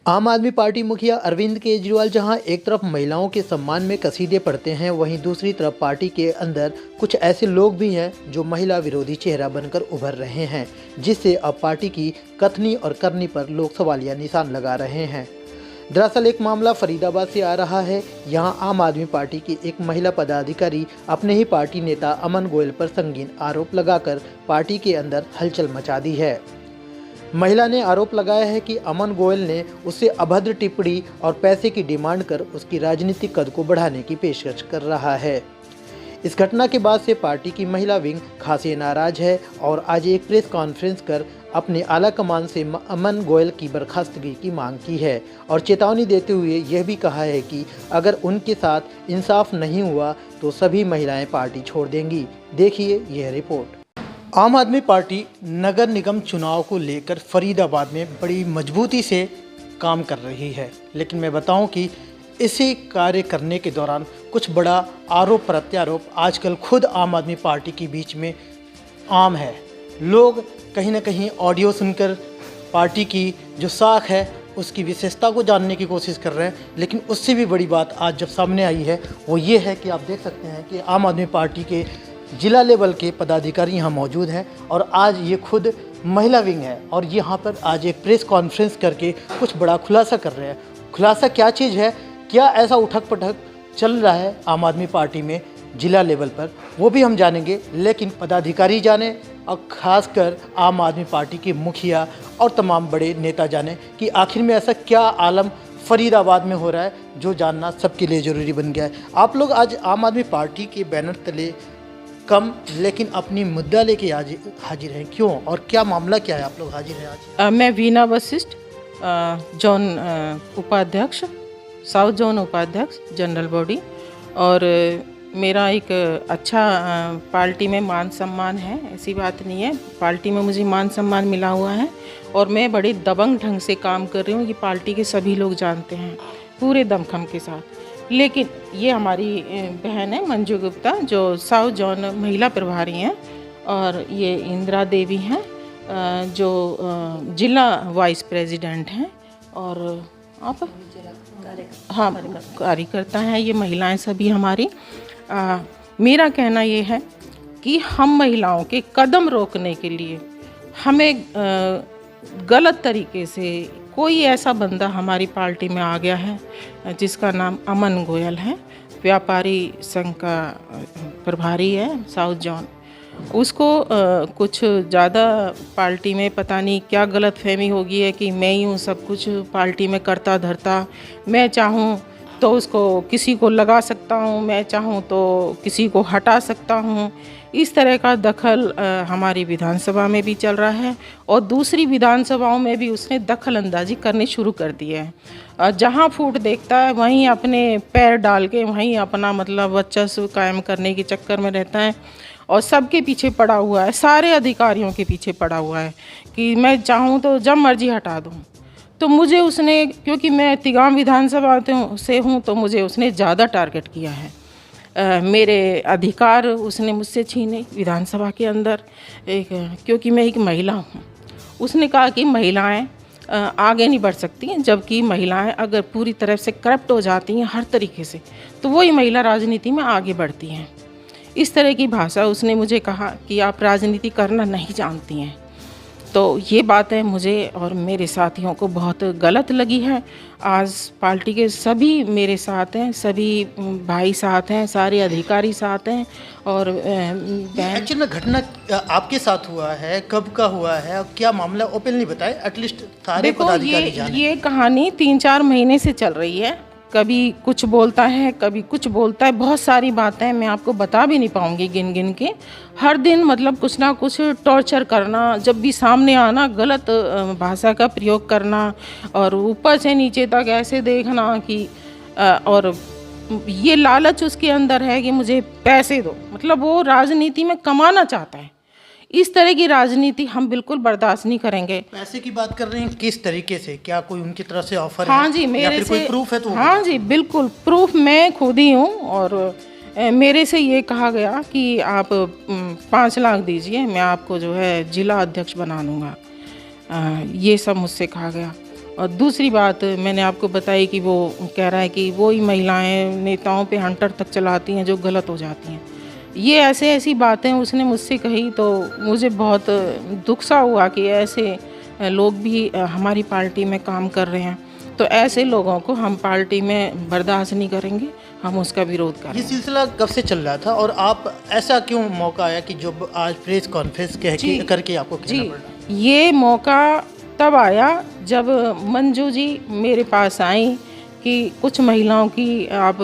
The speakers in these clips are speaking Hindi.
आम आदमी पार्टी मुखिया अरविंद केजरीवाल जहां एक तरफ महिलाओं के सम्मान में कसीदे पढ़ते हैं, वहीं दूसरी तरफ पार्टी के अंदर कुछ ऐसे लोग भी हैं जो महिला विरोधी चेहरा बनकर उभर रहे हैं, जिससे अब पार्टी की कथनी और करनी पर लोग सवालिया निशान लगा रहे हैं। दरअसल एक मामला फरीदाबाद से आ रहा है। यहां आम आदमी पार्टी की एक महिला पदाधिकारी अपने ही पार्टी नेता अमन गोयल पर संगीन आरोप लगाकर पार्टी के अंदर हलचल मचा दी है। महिला ने आरोप लगाया है कि अमन गोयल ने उससे अभद्र टिप्पणी और पैसे की डिमांड कर उसकी राजनीतिक कद को बढ़ाने की पेशकश कर रहा है। इस घटना के बाद से पार्टी की महिला विंग खासी नाराज है और आज एक प्रेस कॉन्फ्रेंस कर अपने आला कमान से अमन गोयल की बर्खास्तगी की मांग की है और चेतावनी देते हुए यह भी कहा है कि अगर उनके साथ इंसाफ नहीं हुआ तो सभी महिलाएं पार्टी छोड़ देंगी। देखिए यह रिपोर्ट। आम आदमी पार्टी नगर निगम चुनाव को लेकर फरीदाबाद में बड़ी मजबूती से काम कर रही है, लेकिन मैं बताऊं कि इसी कार्य करने के दौरान कुछ बड़ा आरोप प्रत्यारोप आजकल खुद आम आदमी पार्टी के बीच में आम है। लोग कहीं ना कहीं ऑडियो सुनकर पार्टी की जो साख है उसकी विशेषता को जानने की कोशिश कर रहे हैं, लेकिन उससे भी बड़ी बात आज जब सामने आई है वो ये है कि आप देख सकते हैं कि आम आदमी पार्टी के जिला लेवल के पदाधिकारी यहाँ मौजूद हैं और आज ये खुद महिला विंग है और यहाँ पर आज एक प्रेस कॉन्फ्रेंस करके कुछ बड़ा खुलासा कर रहे हैं। खुलासा क्या चीज़ है, क्या ऐसा उठक पटक चल रहा है आम आदमी पार्टी में जिला लेवल पर, वो भी हम जानेंगे। लेकिन पदाधिकारी जाने और ख़ासकर आम आदमी पार्टी के मुखिया और तमाम बड़े नेता जाने कि आखिर में ऐसा क्या आलम फरीदाबाद में हो रहा है जो जानना सबके लिए ज़रूरी बन गया है। आप लोग आज आम आदमी पार्टी के बैनर तले कम लेकिन अपनी मुद्दा लेके हाजिर हैं, क्यों और क्या मामला क्या है आप लोग हाजिर हैं आज? मैं वीना वशिष्ठ, जोन उपाध्यक्ष, साउथ जोन उपाध्यक्ष जनरल बॉडी, और मेरा एक अच्छा पार्टी में मान सम्मान है, ऐसी बात नहीं है। पार्टी में मुझे मान सम्मान मिला हुआ है और मैं बड़े दबंग ढंग से काम कर रही हूँ, ये पार्टी के सभी लोग जानते हैं पूरे दमखम के साथ। लेकिन ये हमारी बहन है मंजू गुप्ता जो साउथ जोन महिला प्रभारी हैं, और ये इंदिरा देवी हैं जो जिला वाइस प्रेसिडेंट हैं, और आप हाँ कार्यकर्ता हैं। ये महिलाएं सभी हमारी। मेरा कहना ये है कि हम महिलाओं के कदम रोकने के लिए हमें गलत तरीके से कोई ऐसा बंदा हमारी पार्टी में आ गया है जिसका नाम अमन गोयल है, व्यापारी संघ का प्रभारी है साउथ जोन। उसको कुछ ज़्यादा पार्टी में पता नहीं क्या गलतफहमी हो गई है कि मैं ही हूँ सब कुछ पार्टी में करता धरता, मैं चाहूँ तो उसको किसी को लगा सकता हूँ, मैं चाहूँ तो किसी को हटा सकता हूँ। इस तरह का दखल हमारी विधानसभा में भी चल रहा है और दूसरी विधानसभाओं में भी उसने दखल अंदाजी करनी शुरू कर दी है। जहाँ फूट देखता है वहीं अपने पैर डाल के वहीं अपना मतलब वर्चस्व कायम करने के चक्कर में रहता है और सबके पीछे पड़ा हुआ है, सारे अधिकारियों के पीछे पड़ा हुआ है कि मैं चाहूँ तो जब मर्जी हटा दूँ। तो मुझे उसने, क्योंकि मैं तिगाम विधानसभा से हूँ, तो मुझे उसने ज़्यादा टारगेट किया है। मेरे अधिकार उसने मुझसे छीने विधानसभा के अंदर, क्योंकि मैं एक महिला हूँ। उसने कहा कि महिलाएं आगे नहीं बढ़ सकती हैं, जबकि महिलाएं अगर पूरी तरह से करप्ट हो जाती हैं हर तरीके से तो वही महिला राजनीति में आगे बढ़ती हैं। इस तरह की भाषा उसने मुझे कहा कि आप राजनीति करना नहीं जानती हैं। तो ये बातें मुझे और मेरे साथियों को बहुत गलत लगी है। आज पार्टी के सभी मेरे साथ हैं, सभी भाई साथ हैं, सारे अधिकारी साथ हैं। और एक्चुअली में घटना आपके साथ हुआ है, कब का हुआ है और क्या मामला ओपनली बताएं, एटलीस्ट सारे पदाधिकारी जानें। ये कहानी 3-4 महीने से चल रही है। कभी कुछ बोलता है, कभी कुछ बोलता है, बहुत सारी बातें मैं आपको बता भी नहीं पाऊँगी गिन गिन के। हर दिन मतलब कुछ ना कुछ टॉर्चर करना, जब भी सामने आना गलत भाषा का प्रयोग करना और ऊपर से नीचे तक ऐसे देखना कि और ये लालच उसके अंदर है कि मुझे पैसे दो, मतलब वो राजनीति में कमाना चाहता है। इस तरह की राजनीति हम बिल्कुल बर्दाश्त नहीं करेंगे। पैसे की बात कर रहे हैं, किस तरीके से, क्या कोई उनकी तरफ से ऑफर हाँ है? जी, मेरे या फिर से कोई प्रूफ है? तो हाँ जी बिल्कुल प्रूफ मैं खुद ही हूँ। और मेरे से ये कहा गया कि आप 5 लाख दीजिए, मैं आपको जो है जिला अध्यक्ष बना दूँगा। ये सब मुझसे कहा गया। और दूसरी बात मैंने आपको बताई कि वो कह रहा है कि वो ही महिलाएं नेताओं पे हंटर तक चलाती हैं जो गलत हो जाती हैं। ये ऐसी बातें उसने मुझसे कही तो मुझे बहुत दुख सा हुआ कि ऐसे लोग भी हमारी पार्टी में काम कर रहे हैं। तो ऐसे लोगों को हम पार्टी में बर्दाश्त नहीं करेंगे, हम उसका विरोध करेंगे। ये सिलसिला कब से चल रहा था और आप ऐसा क्यों मौका आया कि जो आज प्रेस कॉन्फ्रेंस करके आपको कहना पड़ा? ये मौका तब आया जब मंजू जी मेरे पास आई कि कुछ महिलाओं की आप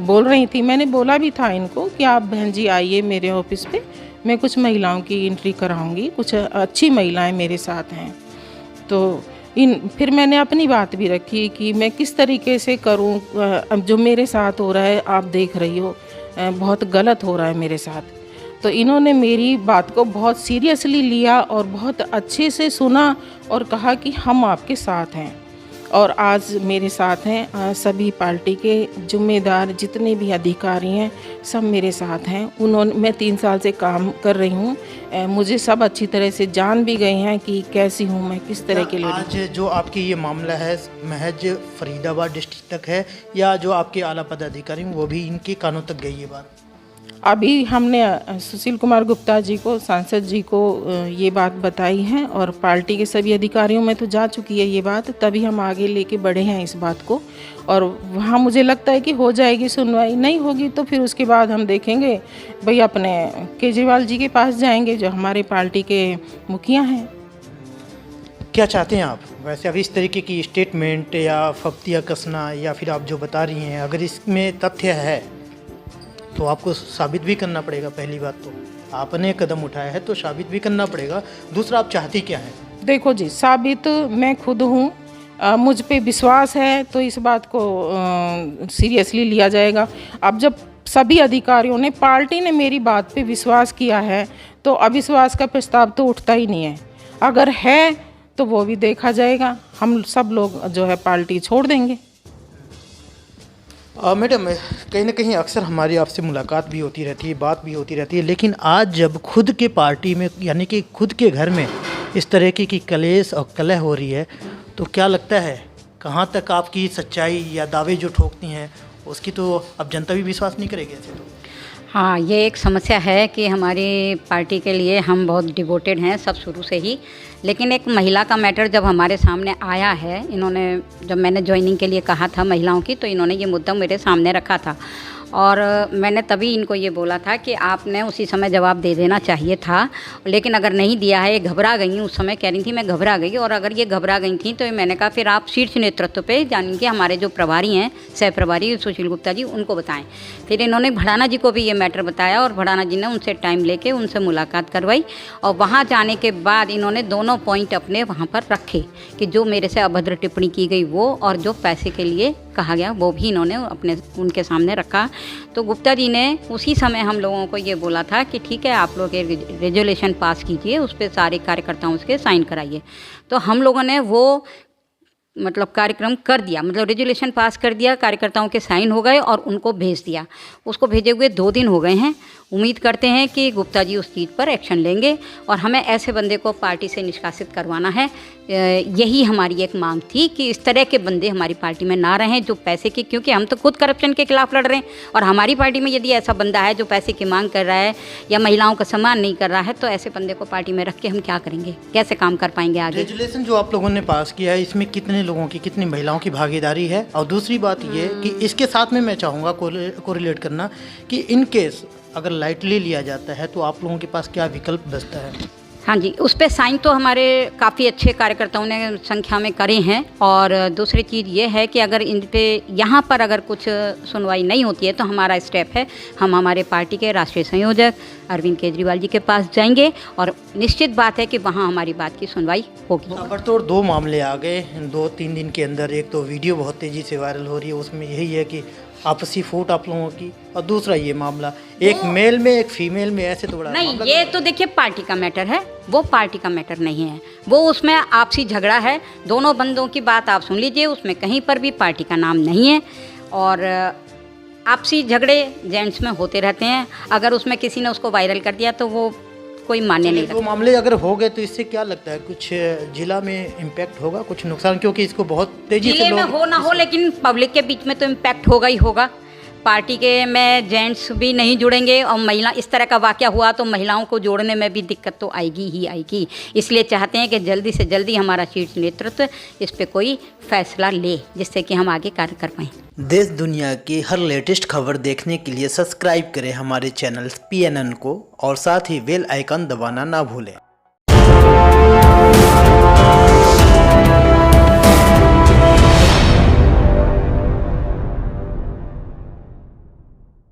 बोल रही थी। मैंने बोला भी था इनको कि आप बहन जी आइए मेरे ऑफिस पे, मैं कुछ महिलाओं की एंट्री कराऊंगी, कुछ अच्छी महिलाएं मेरे साथ हैं। तो फिर मैंने अपनी बात भी रखी कि मैं किस तरीके से करूं। अब जो मेरे साथ हो रहा है आप देख रही हो, बहुत गलत हो रहा है मेरे साथ। तो इन्होंने मेरी बात को बहुत सीरियसली लिया और बहुत अच्छे से सुना और कहा कि हम आपके साथ हैं। और आज मेरे साथ हैं सभी पार्टी के जिम्मेदार जितने भी अधिकारी हैं, सब मेरे साथ हैं। मैं 3 साल से काम कर रही हूँ, मुझे सब अच्छी तरह से जान भी गए हैं कि कैसी हूँ मैं, किस तरह के लोग। आज जो आपकी ये मामला है महज फरीदाबाद डिस्ट्रिक्ट तक है या जो आपके आला पदाधिकारी हैं वो भी इनके कानों तक गई ये बात? अभी हमने सुशील कुमार गुप्ता जी को, सांसद जी को ये बात बताई है और पार्टी के सभी अधिकारियों में तो जा चुकी है ये बात, तभी हम आगे लेके बढ़े हैं इस बात को। और वहाँ मुझे लगता है कि हो जाएगी सुनवाई, नहीं होगी तो फिर उसके बाद हम देखेंगे भाई अपने केजरीवाल जी के पास जाएंगे जो हमारे पार्टी के मुखिया हैं। क्या चाहते हैं आप वैसे? अब इस तरीके की स्टेटमेंट या फब्तियाँ कसना या फिर आप जो बता रही हैं, अगर इसमें तथ्य है तो आपको साबित भी करना पड़ेगा। पहली बात तो आपने कदम उठाया है तो साबित भी करना पड़ेगा। दूसरा, आप चाहती क्या है? देखो जी, साबित मैं खुद हूँ, मुझ पे विश्वास है तो इस बात को सीरियसली लिया जाएगा। अब जब सभी अधिकारियों ने, पार्टी ने मेरी बात पे विश्वास किया है तो अविश्वास का प्रस्ताव तो उठता ही नहीं है। अगर है तो वो भी देखा जाएगा, हम सब लोग जो है पार्टी छोड़ देंगे। मैडम, कहीं ना कहीं अक्सर हमारी आपसे मुलाकात भी होती रहती है, बात भी होती रहती है, लेकिन आज जब खुद के पार्टी में यानी कि खुद के घर में इस तरह की कलेश और कलह हो रही है तो क्या लगता है कहाँ तक आपकी सच्चाई या दावे जो ठोकती हैं उसकी तो अब जनता भी विश्वास नहीं करेगी ऐसे तो? हाँ, ये एक समस्या है कि हमारी पार्टी के लिए हम बहुत डिवोटेड हैं सब शुरू से ही, लेकिन एक महिला का मैटर जब हमारे सामने आया है, इन्होंने जब मैंने ज्वाइनिंग के लिए कहा था महिलाओं की, तो इन्होंने ये मुद्दा मेरे सामने रखा था और मैंने तभी इनको ये बोला था कि आपने उसी समय जवाब दे देना चाहिए था, लेकिन अगर नहीं दिया है, ये घबरा गई। उस समय कह रही थी मैं घबरा गई, और अगर ये घबरा गई थी तो मैंने कहा फिर आप शीर्ष नेतृत्व पे जानेंगे, हमारे जो प्रभारी हैं, सह प्रभारी सुशील गुप्ता जी, उनको बताएं। फिर इन्होंने भड़ाना जी को भी ये मैटर बताया और भड़ाना जी ने उनसे टाइम लेके उनसे मुलाकात करवाई और वहाँ जाने के बाद इन्होंने दोनों पॉइंट अपने वहाँ पर रखे कि जो मेरे से अभद्र टिप्पणी की गई वो, और जो पैसे के लिए कहा गया वो भी इन्होंने उनके सामने रखा। तो गुप्ता जी ने उसी समय हम लोगों को ये बोला था कि ठीक है, आप लोग एक रेजोल्यूशन पास कीजिए, उस पर सारे कार्यकर्ताओं से साइन कराइए। तो हम लोगों ने वो मतलब कार्यक्रम कर दिया, मतलब रेजोल्यूशन पास कर दिया, कार्यकर्ताओं के साइन हो गए और उनको भेज दिया। उसको भेजे हुए 2 दिन हो गए हैं। उम्मीद करते हैं कि गुप्ता जी उस चीज़ पर एक्शन लेंगे और हमें ऐसे बंदे को पार्टी से निष्कासित करवाना है। यही हमारी एक मांग थी कि इस तरह के बंदे हमारी पार्टी में ना रहें जो पैसे की, क्योंकि हम तो खुद करप्शन के खिलाफ लड़ रहे हैं और हमारी पार्टी में यदि ऐसा बंदा है जो पैसे की मांग कर रहा है या महिलाओं का सम्मान नहीं कर रहा है, तो ऐसे बंदे को पार्टी में रख के हम क्या करेंगे, कैसे काम कर पाएंगे आगे। रेजुलेशन जो आप लोगों ने पास किया है इसमें कितने लोगों की, कितनी महिलाओं की भागीदारी है? और दूसरी बात ये कि इसके साथ में मैं चाहूँगा कोरिलेट करना कि इन केस अगर लाइटली लिया जाता है तो आप लोगों के पास क्या विकल्प बचता है? हाँ जी, उस पर साइन तो हमारे काफ़ी अच्छे कार्यकर्ताओं ने संख्या में करे हैं। और दूसरी चीज़ ये है कि अगर इन पे यहाँ पर अगर कुछ सुनवाई नहीं होती है तो हमारा स्टेप है, हम हमारे पार्टी के राष्ट्रीय संयोजक अरविंद केजरीवाल जी के पास जाएंगे और निश्चित बात है कि वहाँ हमारी बात की सुनवाई होगी। ताबड़तोड़ 2 मामले आ गए 2-3 दिन के अंदर। एक तो वीडियो बहुत तेज़ी से वायरल हो रही है, उसमें यही है कि आपसी फूट आप लोगों की, और दूसरा ये मामला एक मेल में एक फीमेल में ऐसे थोड़ा नहीं, ये तो देखिए पार्टी का मैटर है, वो पार्टी का मैटर नहीं है, वो उसमें आपसी झगड़ा है। दोनों बंदों की बात आप सुन लीजिए, उसमें कहीं पर भी पार्टी का नाम नहीं है। और आपसी झगड़े जेंट्स में होते रहते हैं, अगर उसमें किसी ने उसको वायरल कर दिया तो वो कोई मान्य नहीं तो रखता। मामले अगर हो गए तो इससे क्या लगता है, कुछ जिला में इम्पैक्ट होगा, कुछ नुकसान, क्योंकि इसको बहुत तेजी से जिले में लोग हो ना हो, लेकिन पब्लिक के बीच में तो इम्पैक्ट होगा ही होगा। पार्टी के में जेंट्स भी नहीं जुड़ेंगे और महिला, इस तरह का वाकया हुआ तो महिलाओं को जोड़ने में भी दिक्कत तो आएगी ही आएगी। इसलिए चाहते हैं कि जल्दी से जल्दी हमारा शीर्ष नेतृत्व इस पे कोई फैसला ले, जिससे कि हम आगे कार्य कर पाएँ। देश दुनिया की हर लेटेस्ट खबर देखने के लिए सब्सक्राइब करें हमारे चैनल PNN को और साथ ही बेल आइकन दबाना ना भूलें।